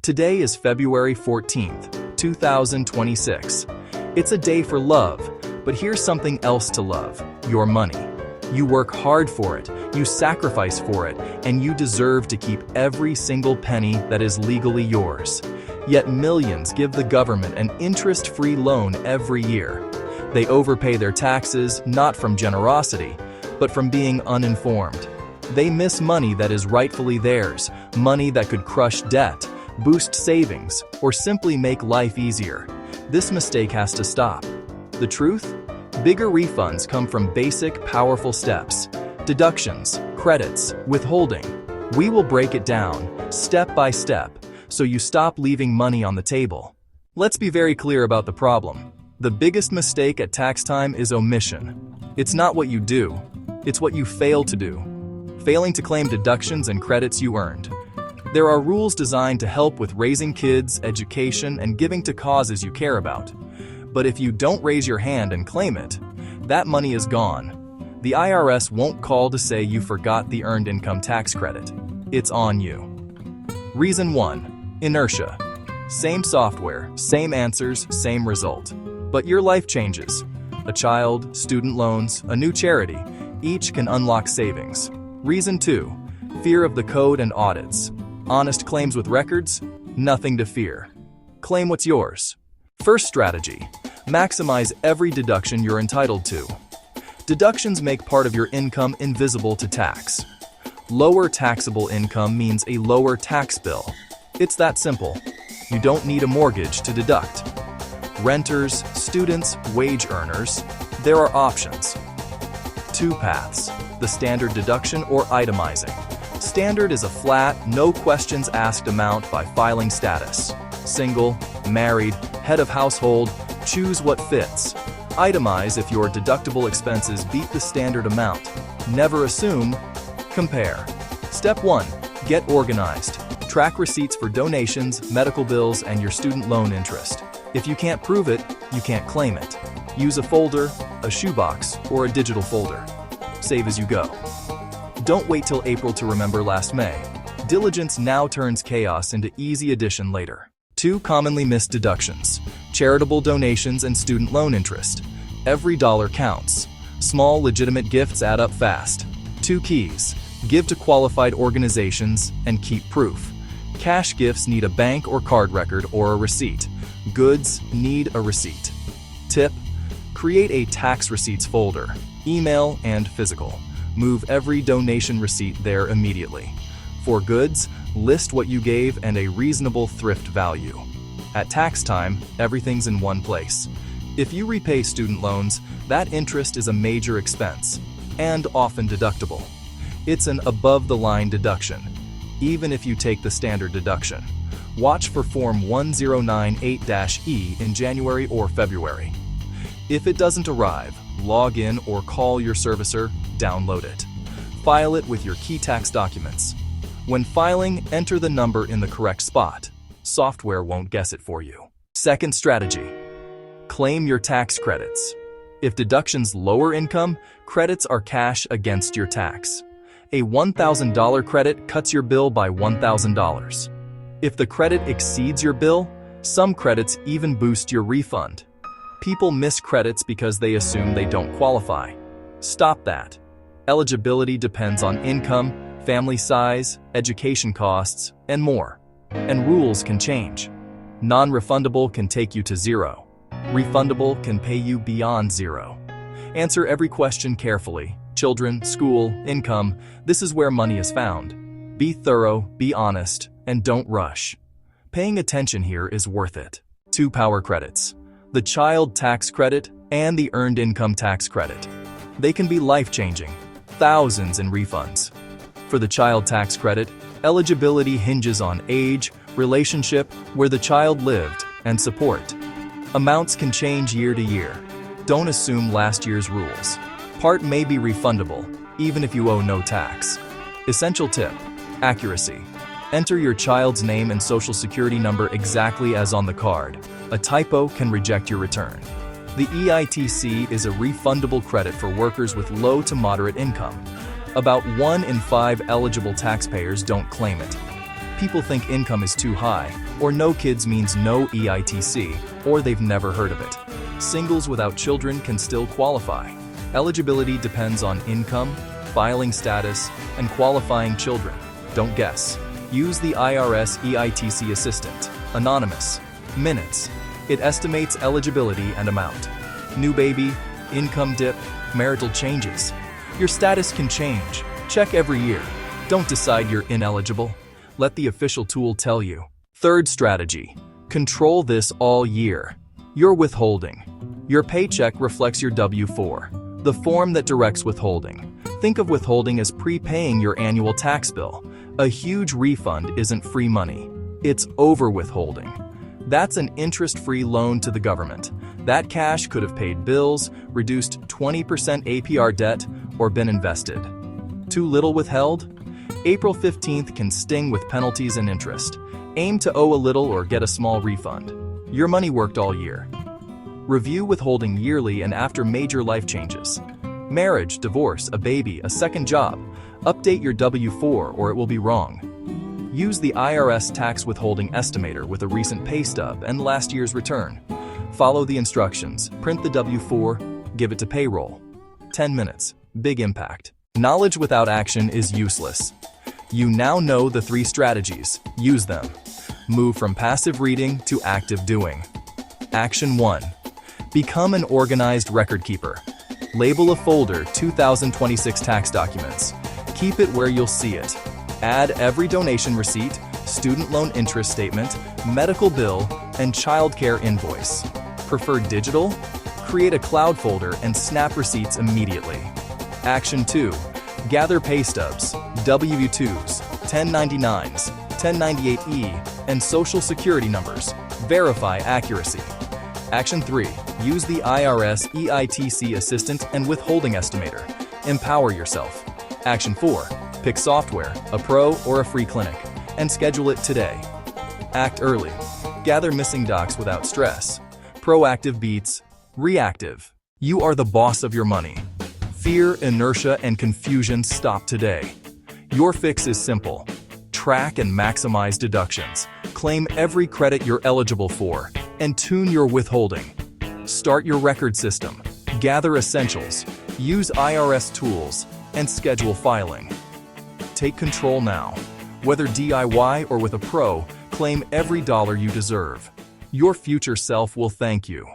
Today is February 14th, 2026. It's a day for love, but here's something else to love: your money. You work hard for it, you sacrifice for it, and you deserve to keep every single penny that is legally yours. Yet millions give the government an interest-free loan every year. They overpay their taxes not from generosity, but from being uninformed. They miss money that is rightfully theirs, money that could crush debt, boost savings, or simply make life easier. This mistake has to stop. The truth? Bigger refunds come from basic, powerful steps: deductions, credits, withholding. We will break it down, step by step, so you stop leaving money on the table. Let's be very clear about the problem. The biggest mistake at tax time is omission. It's not what you do, it's what you fail to do. Failing to claim deductions and credits you earned. There are rules designed to help with raising kids, education, and giving to causes you care about. But if you don't raise your hand and claim it, that money is gone. The IRS won't call to say you forgot the earned income tax credit. It's on you. Reason 1. Inertia. Same software, same answers, same result. But your life changes. A child, student loans, a new charity, each can unlock savings. Reason 2. Fear of the code and audits. Honest claims with records? Nothing to fear. Claim what's yours. First strategy: maximize every deduction you're entitled to. Deductions make part of your income invisible to tax. Lower taxable income means a lower tax bill. It's that simple. You don't need a mortgage to deduct. Renters, students, wage earners, there are options. 2 paths: the standard deduction or itemizing. Standard is a flat, no questions asked amount by filing status. Single, married, head of household, choose what fits. Itemize if your deductible expenses beat the standard amount. Never assume, compare. Step 1. Get organized. Track receipts for donations, medical bills, and your student loan interest. If you can't prove it, you can't claim it. Use a folder, a shoebox, or a digital folder. Save as you go. Don't wait till April to remember last May. Diligence now turns chaos into easy addition later. 2 commonly missed deductions: charitable donations and student loan interest. Every dollar counts. Small legitimate gifts add up fast. 2 keys: give to qualified organizations and keep proof. Cash gifts need a bank or card record or a receipt. Goods need a receipt. Tip: create a tax receipts folder, email and physical. Move every donation receipt there immediately. For goods, list what you gave and a reasonable thrift value. At tax time, everything's in one place. If you repay student loans, that interest is a major expense, and often deductible. It's an above-the-line deduction, even if you take the standard deduction. Watch for Form 1098-E in January or February. If it doesn't arrive, log in or call your servicer, download it. File it with your key tax documents. When filing, enter the number in the correct spot. Software won't guess it for you. Second strategy: claim your tax credits. If deductions lower income, credits are cash against your tax. A $1,000 credit cuts your bill by $1,000. If the credit exceeds your bill, some credits even boost your refund. People miss credits because they assume they don't qualify. Stop that. Eligibility depends on income, family size, education costs, and more. And rules can change. Non-refundable can take you to zero. Refundable can pay you beyond zero. Answer every question carefully. Children, school, income, this is where money is found. Be thorough, be honest, and don't rush. Paying attention here is worth it. 2 power credits: the child tax credit and the earned income tax credit. They can be life-changing, thousands in refunds. For the child tax credit, eligibility hinges on age, relationship, where the child lived, and support. Amounts can change year to year. Don't assume last year's rules. Part may be refundable, even if you owe no tax. Essential tip: accuracy. Enter your child's name and social security number exactly as on the card. A typo can reject your return. The EITC is a refundable credit for workers with low to moderate income. About 1 in 5 eligible taxpayers don't claim it. People think income is too high, or no kids means no EITC, or they've never heard of it. Singles without children can still qualify. Eligibility depends on income, filing status, and qualifying children. Don't guess. Use the IRS EITC Assistant, Anonymous. Minutes. It estimates eligibility and amount. New baby, income dip, marital changes. Your status can change. Check every year. Don't decide you're ineligible. Let the official tool tell you. Third strategy. Control this all year. Your withholding. Your paycheck reflects your W-4, the form that directs withholding. Think of withholding as prepaying your annual tax bill. A huge refund isn't free money. It's over-withholding. That's an interest-free loan to the government. That cash could have paid bills, reduced 20% APR debt, or been invested. Too little withheld? April 15th can sting with penalties and interest. Aim to owe a little or get a small refund. Your money worked all year. Review withholding yearly and after major life changes. Marriage, divorce, a baby, a second job. Update your W-4 or it will be wrong. Use the IRS tax withholding estimator with a recent pay stub and last year's return. Follow the instructions, print the W-4, give it to payroll. 10 minutes, big impact. Knowledge without action is useless. You now know the 3 strategies. Use them. Move from passive reading to active doing. Action 1. Become an organized record keeper. Label a folder 2026 tax documents. Keep it where you'll see it. Add every donation receipt, student loan interest statement, medical bill, and childcare invoice. Prefer digital? Create a cloud folder and snap receipts immediately. Action 2. Gather pay stubs, W-2s, 1099s, 1098E, and Social Security numbers. Verify accuracy. Action 3. Use the IRS EITC Assistant and Withholding Estimator. Empower yourself. Action 4. Pick software, a pro or a free clinic, and schedule it today. Act early. Gather missing docs without stress. Proactive beats reactive. You are the boss of your money. Fear, inertia, and confusion stop today. Your fix is simple. Track and maximize deductions. Claim every credit you're eligible for, and tune your withholding. Start your record system. Gather essentials. Use IRS tools, and schedule filing. Take control now. Whether DIY or with a pro, claim every dollar you deserve. Your future self will thank you.